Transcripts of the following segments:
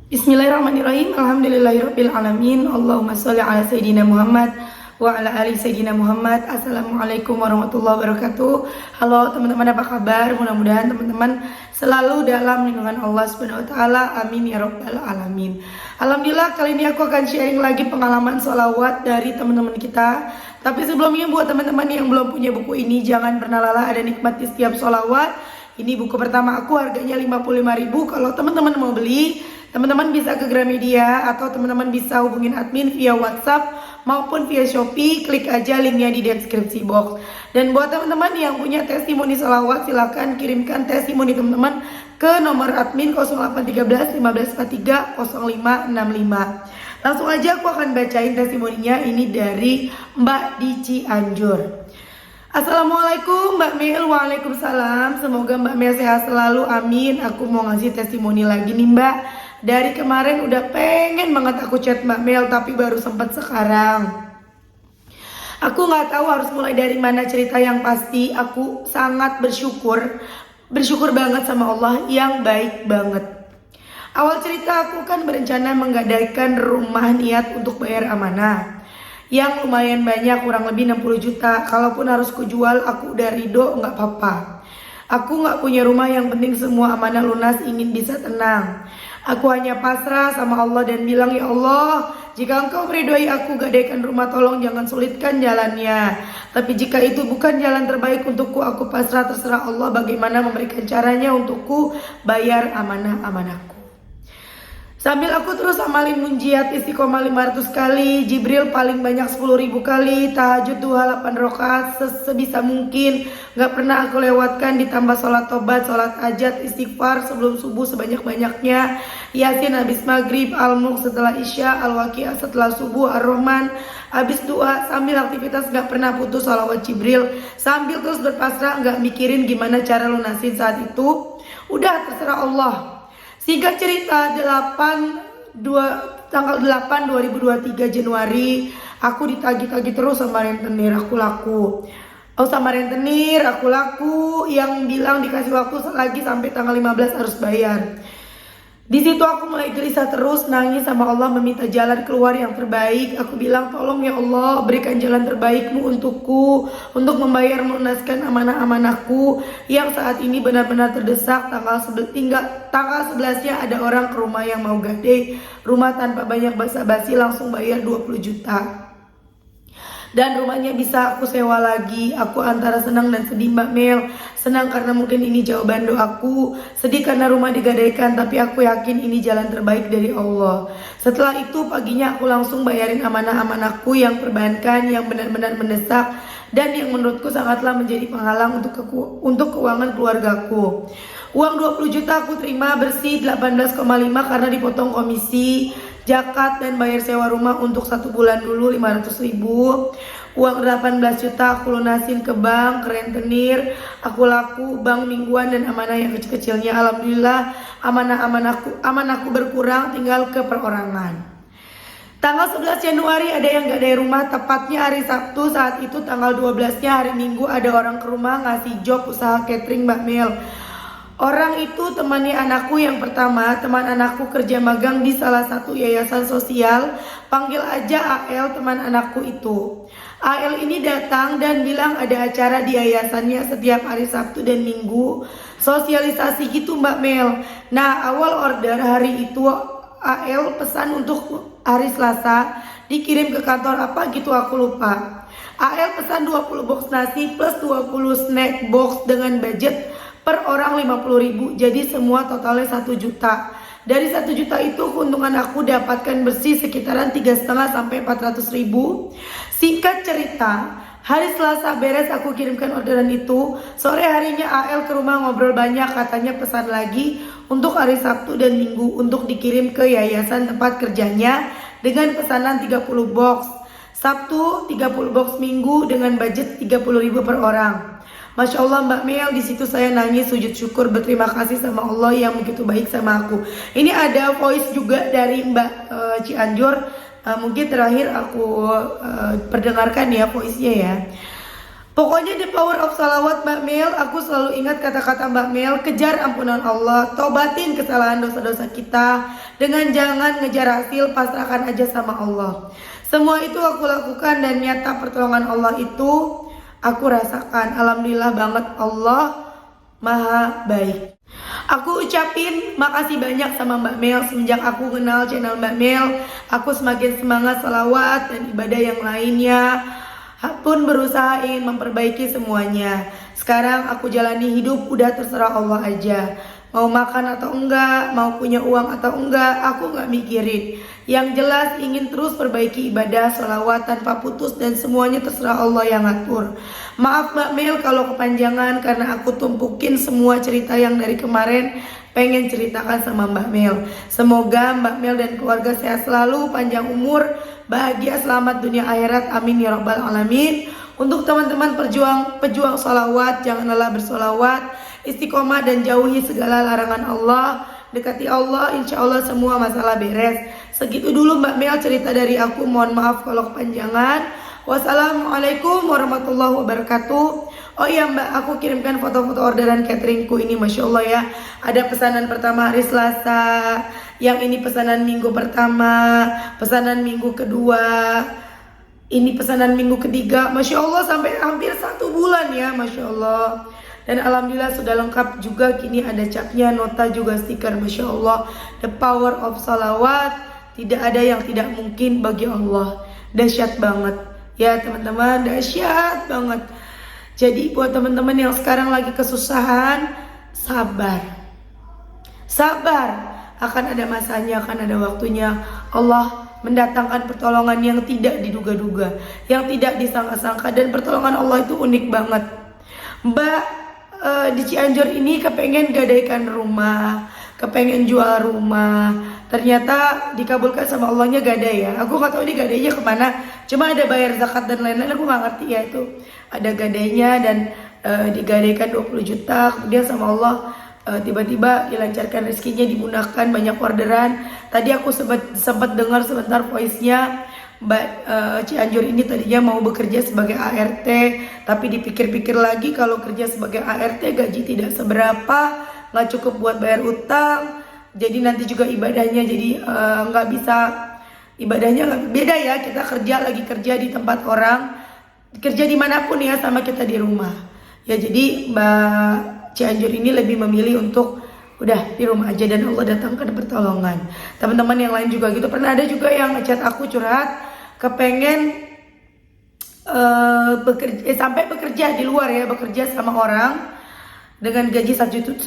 Bismillahirrahmanirrahim. Alhamdulillahirabbil alamin. Allahumma shalli ala sayidina Muhammad wa ala ali sayidina Muhammad. Assalamualaikum warahmatullahi wabarakatuh. Halo teman-teman, apa kabar? Mudah-mudahan teman-teman selalu dalam lindungan Allah Subhanahu wa taala. Amin ya rabbal alamin. Alhamdulillah, kali ini aku akan sharing lagi pengalaman sholawat dari teman-teman kita. Tapi sebelumnya, buat teman-teman yang belum punya buku ini, jangan pernah lelah ada nikmat di setiap sholawat. Ini buku pertama aku, harganya 55.000. Kalau teman-teman mau beli, teman-teman bisa ke Gramedia atau teman-teman bisa hubungin admin via WhatsApp maupun via Shopee. Klik aja linknya di deskripsi box. Dan buat teman-teman yang punya testimoni sholawat, silahkan kirimkan testimoni teman-teman ke nomor admin 0813 1543 0565. Langsung aja aku akan bacain testimoninya. Ini dari Mbak di Cianjur. Assalamualaikum Mbak Mel. Waalaikumsalam. Semoga Mbak Mel sehat selalu, amin. Aku mau ngasih testimoni lagi nih Mbak. Dari kemarin udah pengen banget aku chat Mbak Mel, tapi baru sempat sekarang. Aku gak tahu harus mulai dari mana cerita. Yang pasti aku sangat bersyukur banget sama Allah yang baik banget. Awal cerita, aku kan berencana menggadaikan rumah niat untuk bayar amanah yang lumayan banyak, kurang lebih 60 juta. Kalaupun harus kujual, aku udah ridho, gak apa-apa. Aku gak punya rumah, yang penting semua amanah lunas, ingin bisa tenang. Aku hanya pasrah sama Allah dan bilang, ya Allah, jika Engkau meridhoi aku gadaikan rumah, tolong jangan sulitkan jalannya. Tapi jika itu bukan jalan terbaik untukku, aku pasrah, terserah Allah bagaimana memberikan caranya untukku bayar amanah-amanahku. Sambil aku terus amalin munjiat istiqomah 500 kali, Jibril paling banyak 10.000 kali, tahajud duha 8 rakaat sebisa mungkin, gak pernah aku lewatkan, ditambah sholat tobat, sholat hajat, istighfar sebelum subuh sebanyak-banyaknya, Yasin habis maghrib, Al-Mulk setelah isya, Al-Waqiah setelah subuh, Ar-Rahman habis doa. Sambil aktivitas gak pernah putus sholawat Jibril, sambil terus berpasrah, gak mikirin gimana cara lunasin saat itu. Udah terserah Allah. Singkat cerita, tanggal 8 2023 Januari, aku ditagih-tagih terus sama rentenir. Aku laku. Yang bilang dikasih waktu lagi sampai tanggal 15 harus bayar. Di situ aku mulai gelisah terus, nangis sama Allah, meminta jalan keluar yang terbaik. Aku bilang, tolong ya Allah, berikan jalan terbaikmu untukku, untuk membayar melunaskan amanah-amanahku yang saat ini benar-benar terdesak. Tanggal 11-nya ada orang ke rumah yang mau gadai rumah tanpa banyak basa-basi, langsung bayar 20 juta. Dan rumahnya bisa aku sewa lagi. Aku antara senang dan sedih Mbak Mel. Senang karena mungkin ini jawaban doaku, sedih karena rumah digadaikan, tapi aku yakin ini jalan terbaik dari Allah. Setelah itu paginya aku langsung bayarin amanah-amanahku yang perbankan, yang benar-benar mendesak dan yang menurutku sangatlah menjadi penghalang untuk keuangan keluargaku. Uang 20 juta aku terima bersih 18,5 karena dipotong komisi, zakat dan bayar sewa rumah untuk 1 bulan dulu 500.000. Uang 18 juta aku lunasin ke bank, ke rentenir, aku laku, bank mingguan dan amanah yang kecil-kecilnya. Alhamdulillah amanahku berkurang, tinggal ke perorangan. Tanggal 11 Januari ada yang gak ada rumah, tepatnya hari Sabtu. Saat itu tanggal 12-nya hari Minggu ada orang ke rumah ngasih job usaha catering Mbak Mel. Orang itu temannya anakku yang pertama. Teman anakku kerja magang di salah satu yayasan sosial. Panggil aja AL, teman anakku itu. AL ini datang dan bilang ada acara di yayasannya setiap hari Sabtu dan Minggu. Sosialisasi gitu Mbak Mel. Nah, awal order hari itu AL pesan untuk hari Selasa, dikirim ke kantor apa gitu aku lupa. AL pesan 20 box nasi plus 20 snack box dengan budget per orang 50.000, jadi semua totalnya 1 juta. Dari 1 juta itu keuntungan aku dapatkan bersih sekitaran 3,5 sampai 400.000. Singkat cerita, hari Selasa beres aku kirimkan orderan itu. Sore harinya AL ke rumah ngobrol banyak, katanya pesan lagi untuk hari Sabtu dan Minggu untuk dikirim ke yayasan tempat kerjanya dengan pesanan 30 box. Sabtu 30 box, Minggu dengan budget 30.000 per orang. Masya Allah Mbak Mel, di situ saya nangis sujud syukur, berterima kasih sama Allah yang begitu baik sama aku. Ini ada voice juga dari Mbak Cianjur. Mungkin terakhir aku perdengarkan ya voice-nya ya. Pokoknya the power of salawat Mbak Mel, aku selalu ingat kata-kata Mbak Mel, kejar ampunan Allah, tobatin kesalahan dosa-dosa kita, dengan jangan ngejar hasil, pasrahkan aja sama Allah. Semua itu aku lakukan dan nyata pertolongan Allah itu aku rasakan. Alhamdulillah banget, Allah maha baik. Aku ucapin makasih banyak sama Mbak Mel. Semenjak aku kenal channel Mbak Mel, aku semakin semangat salawat dan ibadah yang lainnya, pun berusaha ingin memperbaiki semuanya. Sekarang aku jalani hidup udah terserah Allah aja. Mau makan atau enggak, mau punya uang atau enggak, aku nggak mikirin. Yang jelas ingin terus perbaiki ibadah, sholawat tanpa putus, dan semuanya terserah Allah yang ngatur. Maaf Mbak Mel kalau kepanjangan karena aku tumpukin semua cerita yang dari kemarin pengen ceritakan sama Mbak Mel. Semoga Mbak Mel dan keluarga sehat selalu, panjang umur, bahagia, selamat dunia akhirat, amin ya rabbal alamin. Untuk teman-teman pejuang sholawat, jangan lelah bersolawat, istiqomah dan jauhi segala larangan Allah, dekati Allah, insya Allah semua masalah beres. Segitu dulu Mbak Mel cerita dari aku, mohon maaf kalau kepanjangan. Wassalamualaikum warahmatullahi wabarakatuh. Oh iya Mbak, aku kirimkan foto-foto orderan cateringku ini, Masya Allah ya. Ada pesanan pertama hari Selasa, yang ini pesanan minggu pertama, pesanan minggu kedua, ini pesanan minggu ketiga. Masya Allah sampai hampir 1 bulan ya, Masya Allah. Dan alhamdulillah sudah lengkap juga, kini ada capnya, nota juga stiker. Masya Allah, the power of salawat, tidak ada yang tidak mungkin bagi Allah. Dahsyat banget ya teman-teman, dahsyat banget. Jadi buat teman-teman yang sekarang lagi kesusahan, sabar. Sabar, akan ada masanya, akan ada waktunya. Allah mendatangkan pertolongan yang tidak diduga-duga, yang tidak disangka-sangka, dan pertolongan Allah itu unik banget. Mbak di Cianjur ini kepengen gadaikan rumah, kepengen jual rumah, ternyata dikabulkan sama Allahnya gadai ya. Aku nggak tahu ini gadainya kemana, cuma ada bayar zakat dan lain-lain, aku nggak ngerti ya itu. Ada gadainya dan digadaikan 20 juta, kemudian sama Allah tiba-tiba dilancarkan rezekinya, dimudahkan, banyak orderan. Tadi aku sempat dengar sebentar voice-nya Mbak Cianjur ini tadinya mau bekerja sebagai ART, tapi dipikir-pikir lagi kalau kerja sebagai ART gaji tidak seberapa, nggak cukup buat bayar utang, jadi nanti juga ibadahnya jadi nggak bisa, ibadahnya nggak beda ya, kita lagi kerja di tempat orang, kerja dimanapun ya, sama kita di rumah ya. Jadi Mbak Cianjur ini lebih memilih untuk udah di rumah aja dan Allah datangkan pertolongan. Teman-teman yang lain juga gitu. Pernah ada juga yang ngechat aku curhat, kepengen sampai bekerja di luar ya, bekerja sama orang dengan gaji 1.500.000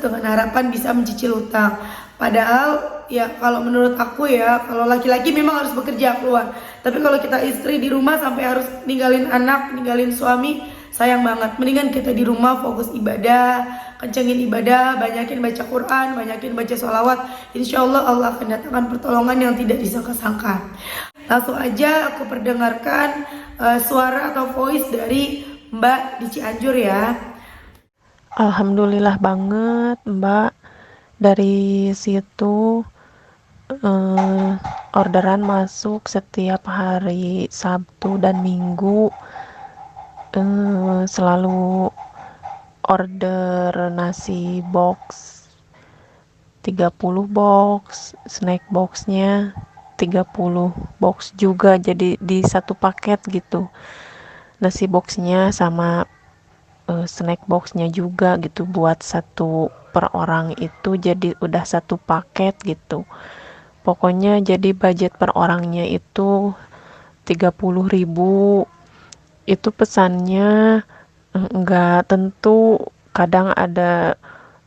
dengan harapan bisa mencicil utang. Padahal ya kalau menurut aku ya, kalau laki-laki memang harus bekerja keluar. Tapi kalau kita istri di rumah sampai harus ninggalin anak, ninggalin suami, sayang banget. Mendingan kita di rumah fokus ibadah, kencengin ibadah, banyakin baca Quran, banyakin baca sholawat. Insya Allah Allah akan datangkan pertolongan yang tidak disangka-sangka. Langsung aja aku perdengarkan suara atau voice dari Mbak di Cianjur ya. Alhamdulillah banget Mbak, dari situ orderan masuk setiap hari Sabtu dan Minggu, selalu order nasi box 30 box, snack boxnya 30 box juga, jadi di satu paket gitu, nasi boxnya sama snack boxnya juga gitu, buat satu per orang itu jadi udah satu paket gitu. Pokoknya jadi budget per orangnya itu 30.000. Itu pesannya enggak tentu, kadang ada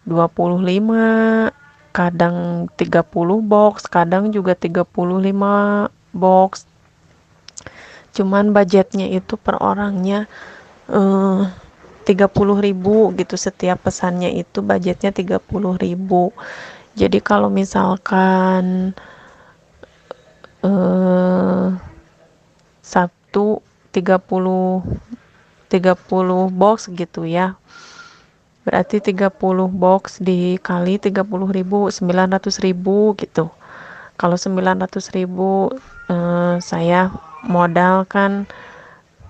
25, kadang 30 box, kadang juga 35 box. Cuman budgetnya itu per orangnya 30.000 gitu, setiap pesannya itu budgetnya 30.000. Jadi kalau misalkan Sabtu 30 box gitu ya, berarti 30 box dikali 30.000, 900.000 gitu. Kalau 900.000 saya modal kan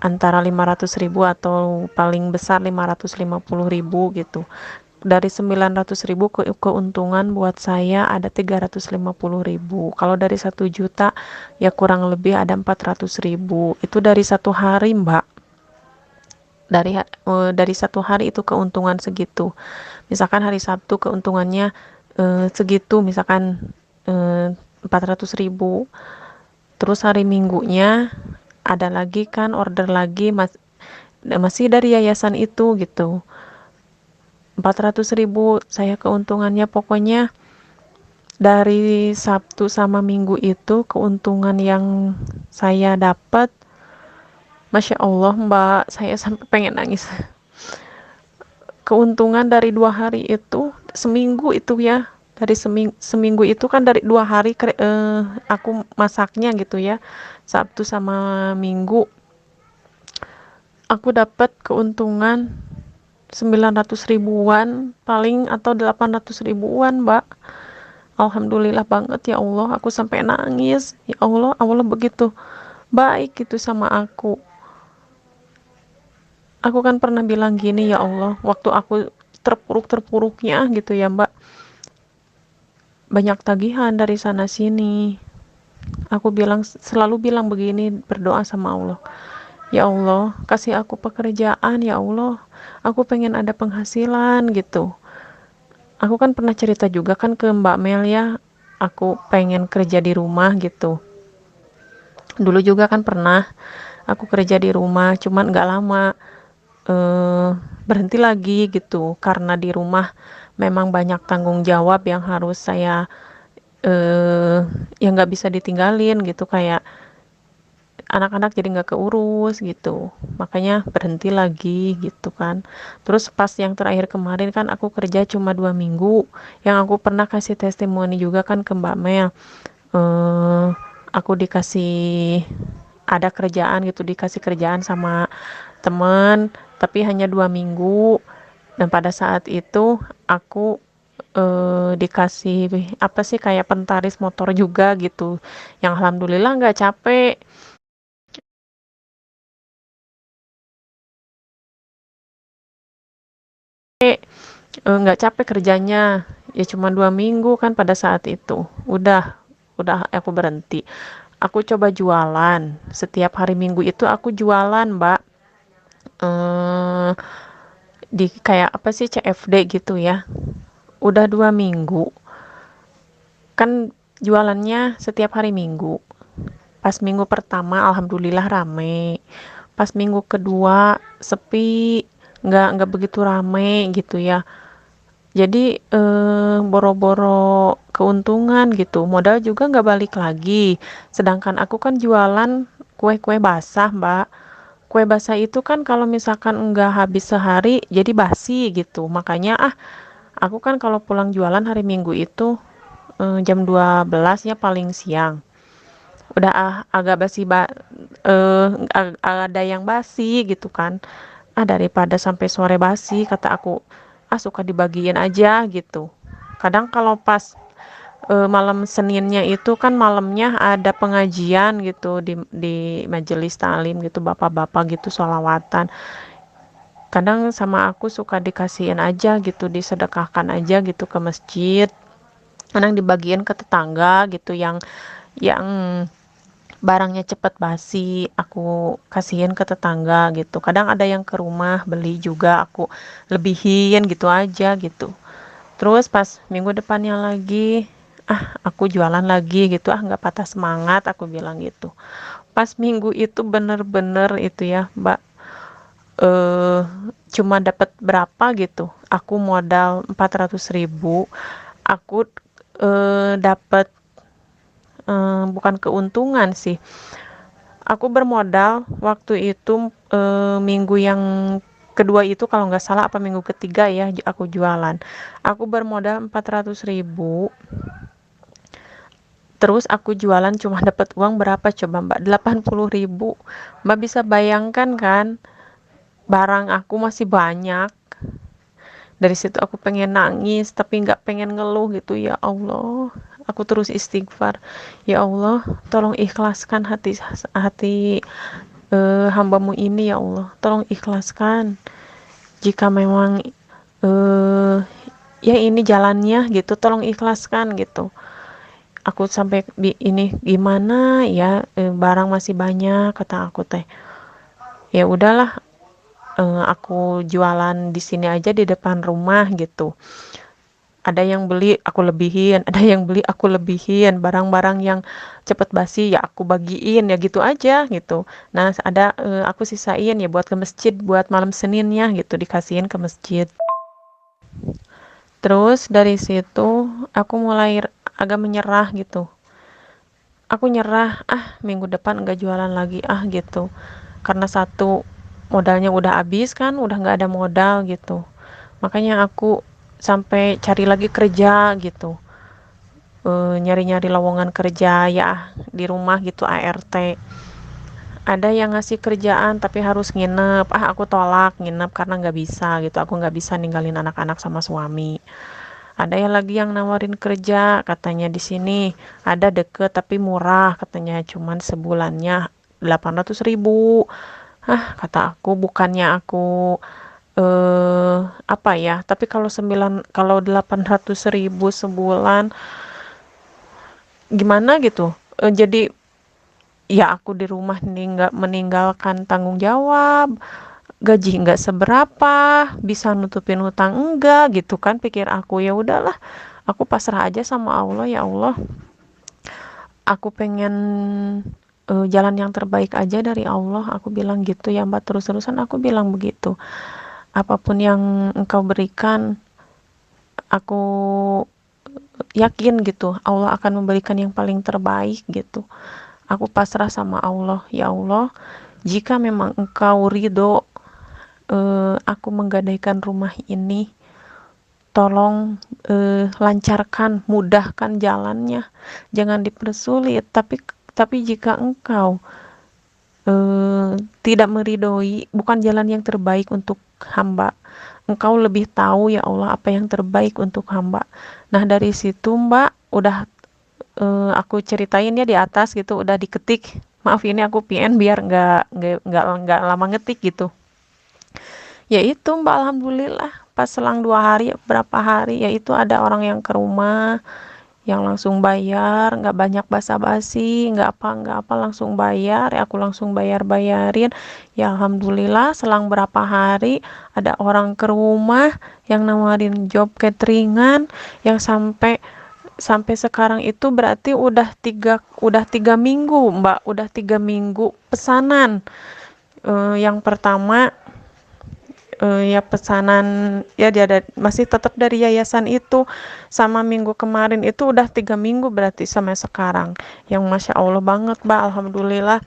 antara 500.000 atau paling besar 550.000 gitu. Dari 900.000 keuntungan buat saya ada 350.000. Kalau dari 1 juta ya kurang lebih ada 400.000. Itu dari satu hari, Mbak. Dari satu hari itu keuntungan segitu. Misalkan hari Sabtu keuntungannya segitu, misalkan 400.000. Terus hari Minggunya ada lagi kan order lagi, masih dari yayasan itu gitu. 400.000 saya keuntungannya. Pokoknya dari Sabtu sama Minggu itu keuntungan yang saya dapat, Masya Allah Mbak, saya sampai pengen nangis. Keuntungan dari 2 hari itu, seminggu itu ya, dari seminggu itu kan dari 2 hari aku masaknya gitu ya, Sabtu sama Minggu, aku dapat keuntungan 900 ribuan paling atau 800 ribuan, Mbak. Alhamdulillah banget ya Allah, aku sampai nangis. Ya Allah, Allah begitu baik gitu sama aku. Aku kan pernah bilang gini, ya Allah, waktu aku terpuruk-terpuruknya gitu ya, Mbak. Banyak tagihan dari sana sini. Aku selalu bilang begini, berdoa sama Allah. Ya Allah, kasih aku pekerjaan ya Allah. Aku pengen ada penghasilan gitu. Aku kan pernah cerita juga kan ke Mbak Mel ya, aku pengen kerja di rumah gitu. Dulu juga kan pernah aku kerja di rumah, cuman nggak lama, berhenti lagi gitu, karena di rumah memang banyak tanggung jawab yang harus saya yang nggak bisa ditinggalin gitu, kayak anak-anak jadi nggak keurus gitu, makanya berhenti lagi gitu kan. Terus pas yang terakhir kemarin kan aku kerja cuma 2 minggu, yang aku pernah kasih testimoni juga kan ke Mbak Mel. Aku ada kerjaan gitu, dikasih kerjaan sama teman, tapi hanya 2 minggu, dan pada saat itu aku dikasih apa sih, kayak pentaris motor juga gitu, yang alhamdulillah nggak capek. Nggak capek kerjanya, ya cuma 2 minggu kan pada saat itu. Udah aku berhenti. Aku coba jualan. Setiap hari Minggu itu aku jualan, Mbak. Eh, di kayak apa sih, CFD gitu ya. Udah 2 minggu. Kan jualannya setiap hari Minggu. Pas minggu pertama alhamdulillah rame. Pas minggu kedua sepi, nggak begitu rame gitu ya. Jadi boro-boro keuntungan gitu, modal juga nggak balik lagi. Sedangkan aku kan jualan kue-kue basah, Mbak. Kue basah itu kan kalau misalkan nggak habis sehari jadi basi gitu. Makanya aku kan kalau pulang jualan hari Minggu itu jam 12 ya paling siang. Udah agak ada yang basi gitu kan. Daripada sampai sore basi, kata aku, suka dibagiin aja gitu. Kadang kalau pas malam Seninnya itu kan malamnya ada pengajian gitu di majelis taklim gitu, bapak-bapak gitu sholawatan. Kadang sama aku suka dikasihin aja gitu, disedekahkan aja gitu ke masjid. Kadang dibagiin ke tetangga gitu, yang barangnya cepet basi, aku kasihin ke tetangga gitu. Kadang ada yang ke rumah beli juga, aku lebihin gitu aja gitu. Terus pas minggu depannya lagi, aku jualan lagi gitu, nggak patah semangat, aku bilang gitu. Pas minggu itu bener-bener itu ya, Mbak, eh cuma dapat berapa gitu. Aku modal 400.000, aku dapat, bukan keuntungan sih. Aku bermodal waktu itu minggu yang kedua itu kalau nggak salah, apa minggu ketiga ya aku jualan. Aku bermodal 400.000. Terus aku jualan cuma dapat uang berapa coba Mbak? 80.000. Mbak bisa bayangkan kan? Barang aku masih banyak. Dari situ aku pengen nangis tapi nggak pengen ngeluh gitu. Ya Allah, aku terus istighfar. Ya Allah, tolong ikhlaskan hati hambamu ini ya Allah, tolong ikhlaskan jika memang eh, ya ini jalannya gitu, tolong ikhlaskan gitu. Aku sampai ini gimana ya, barang masih banyak kata aku teh. Ya udahlah, aku jualan di sini aja di depan rumah gitu. Ada yang beli aku lebihin, ada yang beli aku lebihin, barang-barang yang cepet basi ya aku bagiin ya gitu aja gitu. Nah ada aku sisain ya buat ke masjid buat malam Seninnya gitu, dikasihin ke masjid. Terus dari situ aku mulai agak menyerah gitu. Aku nyerah, minggu depan enggak jualan lagi gitu. Karena satu, modalnya udah habis kan, udah nggak ada modal gitu. Makanya aku sampai cari lagi kerja gitu. Nyari-nyari lowongan kerja ya di rumah gitu, ART. Ada yang ngasih kerjaan tapi harus nginep, aku tolak nginep karena nggak bisa gitu, aku nggak bisa ninggalin anak-anak sama suami. Ada yang lagi yang nawarin kerja, katanya di sini ada deket tapi murah, katanya cuman sebulannya 800.000. Kata aku bukannya aku apa ya, tapi kalau 800.000 sebulan gimana gitu. Jadi ya aku di rumah nih nggak meninggalkan tanggung jawab, gaji nggak seberapa, bisa nutupin hutang enggak gitu kan, pikir aku. Ya udahlah, aku pasrah aja sama Allah. Ya Allah, aku pengen jalan yang terbaik aja dari Allah, aku bilang gitu ya Mbak, terus-terusan aku bilang begitu. Apapun yang engkau berikan, aku yakin gitu Allah akan memberikan yang paling terbaik gitu. Aku pasrah sama Allah. Ya Allah, jika memang engkau ridho aku menggadaikan rumah ini, tolong lancarkan, mudahkan jalannya, jangan dipersulit. Tapi jika engkau tidak meridhoi, bukan jalan yang terbaik untuk hamba, engkau lebih tahu ya Allah apa yang terbaik untuk hamba. Nah dari situ Mbak udah aku ceritain ya di atas gitu, udah diketik. Maaf ini aku PN biar nggak lama ngetik gitu. Ya itu Mbak, alhamdulillah pas selang 2 hari berapa hari ya itu ada orang yang ke rumah yang langsung bayar, nggak banyak basa-basi, nggak apa langsung bayar. Ya aku langsung bayarin. Ya alhamdulillah selang berapa hari ada orang ke rumah yang nawarin job cateringan, yang sampai sampai sekarang itu berarti udah tiga minggu Mbak, udah 3 minggu pesanan. Yang pertama ya pesanan ya dia masih tetap dari yayasan itu, sama minggu kemarin itu udah 3 minggu berarti sampai sekarang, yang Masya Allah banget Mbak, alhamdulillah.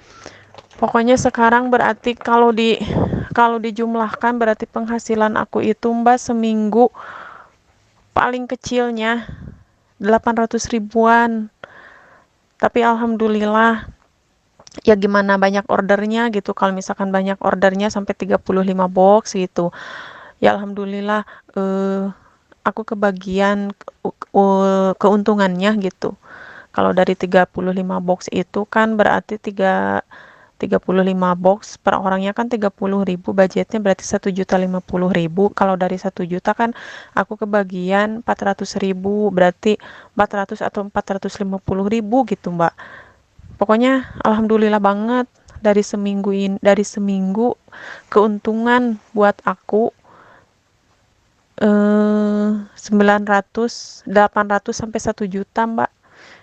Pokoknya sekarang berarti kalau dijumlahkan berarti penghasilan aku itu Mbak seminggu paling kecilnya 800 ribuan. Tapi alhamdulillah ya gimana banyak ordernya gitu, kalau misalkan banyak ordernya sampai 35 box gitu ya alhamdulillah, aku kebagian keuntungannya gitu. Kalau dari 35 box itu kan berarti 35 box per orangnya kan 30.000, budgetnya berarti 1.050.000. Kalau dari 1 juta kan aku kebagian 400.000, berarti 400 atau 450.000 gitu Mbak. Pokoknya alhamdulillah banget, dari seminggu keuntungan buat aku 900 800 sampai 1 juta Mbak,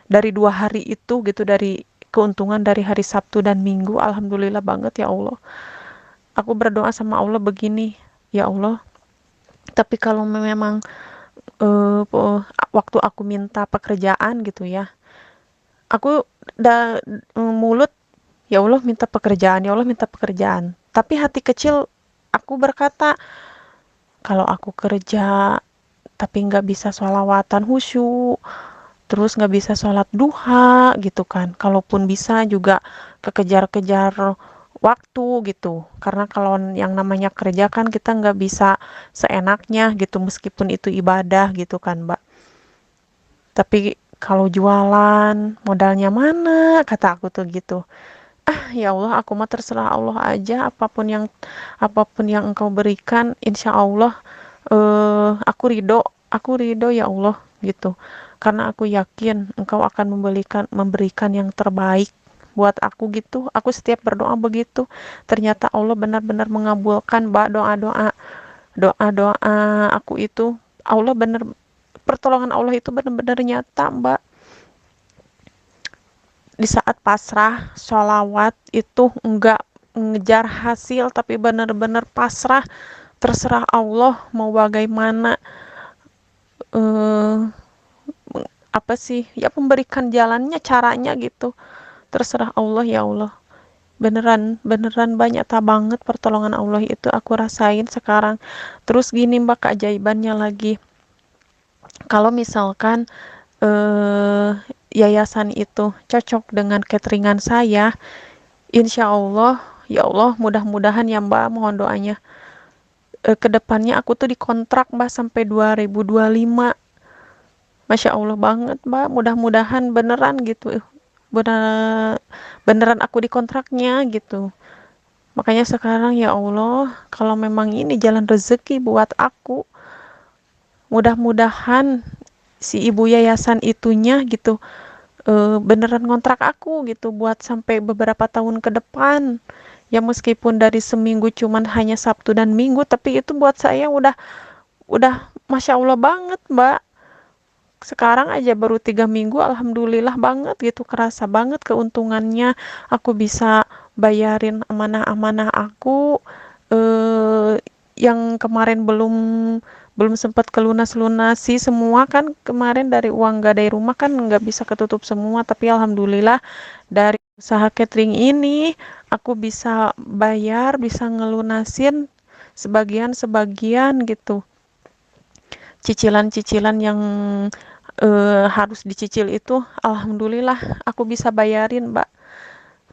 dari 2 hari itu gitu, dari keuntungan dari hari Sabtu dan Minggu. Alhamdulillah banget ya Allah. Aku berdoa sama Allah begini, ya Allah, tapi kalau memang waktu aku minta pekerjaan gitu ya, aku mulut ya Allah minta pekerjaan, ya Allah minta pekerjaan, tapi hati kecil aku berkata, kalau aku kerja tapi nggak bisa sholawatan khusyuk, terus nggak bisa sholat duha gitu kan, kalaupun bisa juga kekejar-kejar waktu gitu, karena kalau yang namanya kerja kan kita nggak bisa seenaknya gitu, meskipun itu ibadah gitu kan Mbak. Tapi kalau jualan modalnya mana, kata aku tuh gitu. Ya Allah, aku mah terserah Allah aja, apapun yang Engkau berikan, insya Allah aku ridho ya Allah gitu. Karena aku yakin Engkau akan memberikan yang terbaik buat aku gitu. Aku setiap berdoa begitu. Ternyata Allah benar-benar mengabulkan Mbak doa-doa aku itu. Pertolongan Allah itu benar-benar nyata, Mbak. Di saat pasrah, sholawat itu enggak ngejar hasil, tapi benar-benar pasrah, terserah Allah mau bagaimana, eh apa sih ya, memberikan jalannya, caranya gitu, terserah Allah ya Allah. Beneran beneran banyak banget pertolongan Allah itu aku rasain sekarang. Terus gini Mbak, keajaibannya lagi, kalau misalkan eh yayasan itu cocok dengan cateringan saya, insya Allah, ya Allah, mudah-mudahan ya Mbak, mohon doanya. Kedepannya aku tuh dikontrak Mbak sampai 2025. Masya Allah banget Mbak, mudah-mudahan beneran gitu. Beneran aku dikontraknya gitu. Makanya sekarang ya Allah, kalau memang ini jalan rezeki buat aku, mudah-mudahan si ibu yayasan itunya gitu beneran ngontrak aku gitu buat sampai beberapa tahun ke depan. Ya meskipun dari seminggu cuman hanya Sabtu dan Minggu, tapi itu buat saya udah Masya Allah banget Mbak. Sekarang aja baru 3 minggu, alhamdulillah banget gitu, kerasa banget keuntungannya. Aku bisa bayarin amanah-amanah aku yang kemarin belum belum sempat kelunas-lunasi semua kan. Kemarin dari uang gadai rumah kan nggak bisa ketutup semua, tapi alhamdulillah dari usaha catering ini aku bisa bayar, bisa ngelunasin sebagian gitu. Cicilan-cicilan yang harus dicicil itu alhamdulillah aku bisa bayarin Mbak,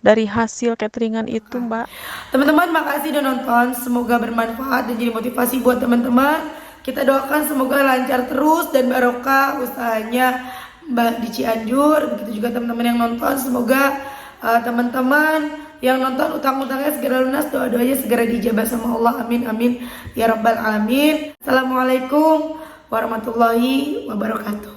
dari hasil cateringan itu Mbak. Teman-teman, makasih udah nonton. Semoga bermanfaat dan jadi motivasi buat teman-teman. Kita doakan semoga lancar terus dan barokah usahanya Mbak di Cianjur. Begitu juga teman-teman yang nonton. Semoga teman-teman yang nonton utang-utangnya segera lunas, doa-doanya segera dijabah sama Allah. Amin amin ya rabbal alamin. Assalamualaikum warahmatullahi wabarakatuh.